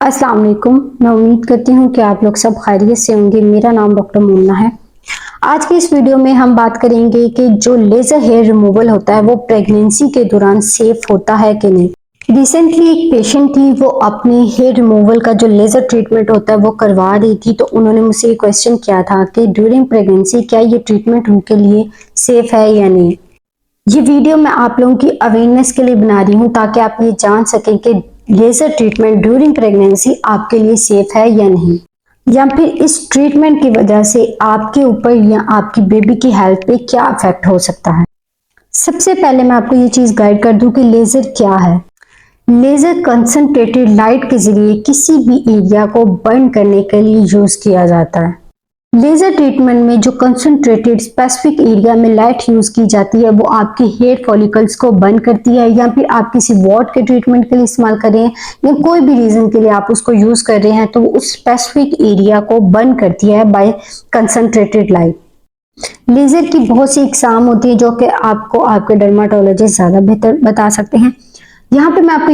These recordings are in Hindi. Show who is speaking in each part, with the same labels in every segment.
Speaker 1: अस्सलाम वालेकुम। मैं उम्मीद करती हूँ कि आप लोग सब खैरियत से होंगे। मेरा नाम डॉक्टर मुन्ना है। आज की इस वीडियो में हम बात करेंगे कि जो लेज़र हेयर रिमूवल होता है वो प्रेगनेंसी के दौरान सेफ होता है कि नहीं। रिसेंटली एक पेशेंट थी, वो अपने हेयर रिमूवल का जो लेज़र ट्रीटमेंट होता है वो करवा रही थी। तो उन्होंने मुझसे ये क्वेश्चन किया था कि ड्यूरिंग प्रेगनेंसी क्या ये ट्रीटमेंट उनके लिए सेफ है या नहीं। ये वीडियो मैं आप लोगों की अवेयरनेस के लिए बना रही हूँ ताकि आप ये जान सकें कि लेजर ट्रीटमेंट ड्यूरिंग प्रेगनेंसी आपके लिए सेफ है या नहीं, या फिर इस ट्रीटमेंट की वजह से आपके ऊपर या आपकी बेबी की हेल्थ पे क्या इफेक्ट हो सकता है। सबसे पहले मैं आपको ये चीज गाइड कर दूं कि लेजर क्या है। लेजर कंसंट्रेटेड लाइट के जरिए किसी भी एरिया को बर्न करने के लिए यूज किया जाता है। लेजर ट्रीटमेंट में जो कंसंट्रेटेड स्पेसिफिक एरिया में लाइट यूज की जाती है वो आपके हेयर फॉलिकल्स को बर्न करती है, या फिर आप किसी वॉट के ट्रीटमेंट के लिए इस्तेमाल कर रहे हैं या कोई भी रीजन के लिए आप उसको यूज कर रहे हैं तो उस स्पेसिफिक एरिया को बर्न करती है बाय कंसंट्रेटेड लाइट। लेजर की बहुत सी इकसाम होती है जो कि आपको आपके डर्माटोलॉजिस्ट ज्यादा बेहतर बता सकते हैं। यहाँ पे मैं आपको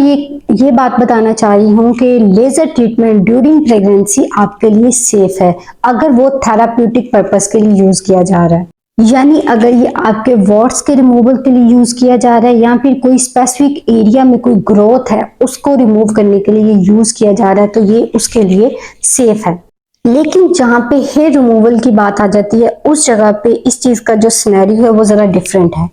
Speaker 1: ये बात बताना चाह रही हूँ कि लेजर ट्रीटमेंट ड्यूरिंग प्रेगनेंसी आपके लिए सेफ है अगर वो थेराप्यूटिक पर्पस के लिए यूज किया जा रहा है। यानी अगर ये आपके वॉट्स के रिमूवल के लिए यूज किया जा रहा है या फिर कोई स्पेसिफिक एरिया में कोई ग्रोथ है उसको रिमूव करने के लिए यूज किया जा रहा है तो ये उसके लिए सेफ है। लेकिन जहाँ पे हेयर रिमूवल की बात आ जाती है उस जगह पे इस चीज का जो सिनेरियो है वो जरा डिफरेंट है।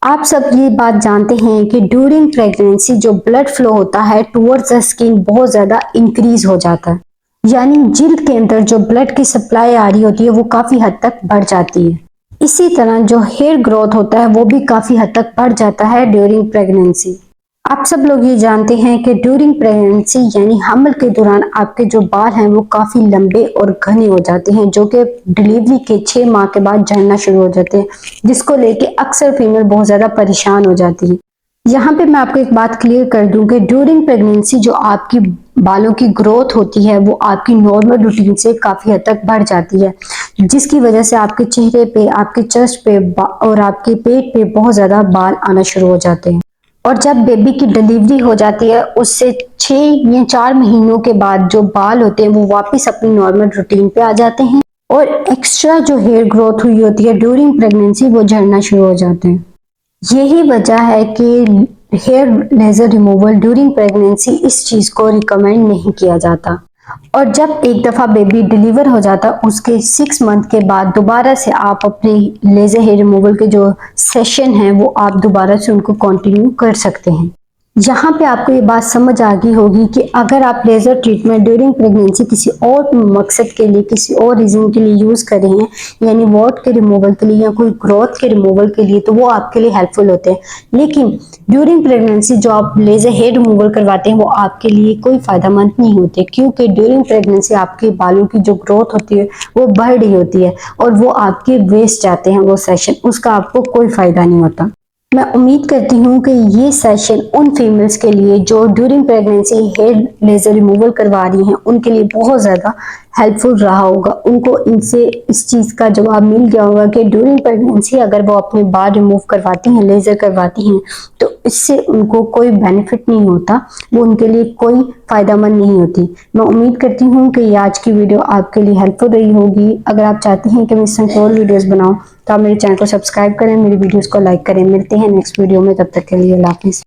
Speaker 1: आप सब ये बात जानते हैं कि ड्यूरिंग प्रेगनेंसी जो ब्लड फ्लो होता है टुवर्ड्स द स्किन बहुत ज्यादा इंक्रीज हो जाता है, यानी जिल्द के अंदर जो ब्लड की सप्लाई आ रही होती है वो काफी हद तक बढ़ जाती है। इसी तरह जो हेयर ग्रोथ होता है वो भी काफी हद तक बढ़ जाता है ड्यूरिंग प्रेगनेंसी। आप सब लोग ये जानते हैं कि ड्यूरिंग प्रेगनेंसी यानी हमल के दौरान आपके जो बाल हैं वो काफी लंबे और घने हो जाते हैं जो कि डिलीवरी के 6 माह के बाद झड़ना शुरू हो जाते हैं, जिसको लेके अक्सर फीमेल बहुत ज्यादा परेशान हो जाती है। यहाँ पे मैं आपको एक बात क्लियर कर दूं कि ड्यूरिंग प्रेगनेंसी जो आपकी बालों की ग्रोथ होती है वो आपकी नॉर्मल रूटीन से काफी हद तक बढ़ जाती है, जिसकी वजह से आपके चेहरे पे, आपके चेस्ट पे और आपके पेट पे बहुत ज्यादा बाल आना शुरू हो जाते हैं। और जब बेबी की डिलीवरी हो जाती है उससे 6 या 4 महीनों के बाद जो बाल होते हैं वो वापस अपनी नॉर्मल रूटीन पे आ जाते हैं और एक्स्ट्रा जो हेयर ग्रोथ हुई होती है ड्यूरिंग प्रेगनेंसी वो झड़ना शुरू हो जाते हैं। यही वजह है कि hair laser removal during pregnancy इस चीज को रिकमेंड नहीं किया जाता। और जब एक दफा बेबी डिलीवर हो जाता उसके 6 मंथ के बाद दोबारा से आप अपने लेजर हेयर रिमूवल के जो सेशन है वो आप दोबारा से उनको कंटिन्यू कर सकते हैं। यहाँ पे आपको ये बात समझ आ गई होगी कि अगर आप लेजर ट्रीटमेंट ड्यूरिंग प्रेगनेंसी किसी और मकसद के लिए, किसी और रीजन के लिए यूज कर रहे हैं, यानी वॉट के रिमूवल के लिए या कोई ग्रोथ के रिमूवल के लिए, तो वो आपके लिए हेल्पफुल होते हैं। लेकिन ड्यूरिंग प्रेगनेंसी जो आप लेजर हेयर रिमूवल करवाते हैं वो आपके लिए कोई फायदेमंद नहीं होते, क्योंकि ड्यूरिंग प्रेगनेंसी आपके बालों की जो ग्रोथ होती है वो बढ़ रही होती है और वो आपके वेस्ट जाते हैं वो सेशन, उसका आपको कोई फायदा नहीं होता। मैं उम्मीद करती हूँ कि ये सेशन उन फीमेल्स के लिए जो during pregnancy hair laser removal करवा रही हैं उनके लिए बहुत ज़्यादा हेल्पफुल रहा होगा। उनको इनसे इस चीज़ का जवाब मिल गया होगा कि ड्यूरिंग प्रेगनेंसी अगर वो अपने बाल रिमूव करवाती हैं, लेजर करवाती हैं, तो इससे उनको कोई बेनिफिट नहीं होता, वो उनके लिए कोई फायदेमंद नहीं होती। मैं उम्मीद करती हूँ कि आज की वीडियो आपके लिए हेल्पफुल रही होगी। अगर आप चाहते हैं कि मैं इस तरह की और वीडियोस बनाऊं तो आप मेरे चैनल को सब्सक्राइब करें, मेरी वीडियोस को लाइक करें। मिलते हैं नेक्स्ट वीडियो में, तब तक के लिए अल्लाह हाफिज़।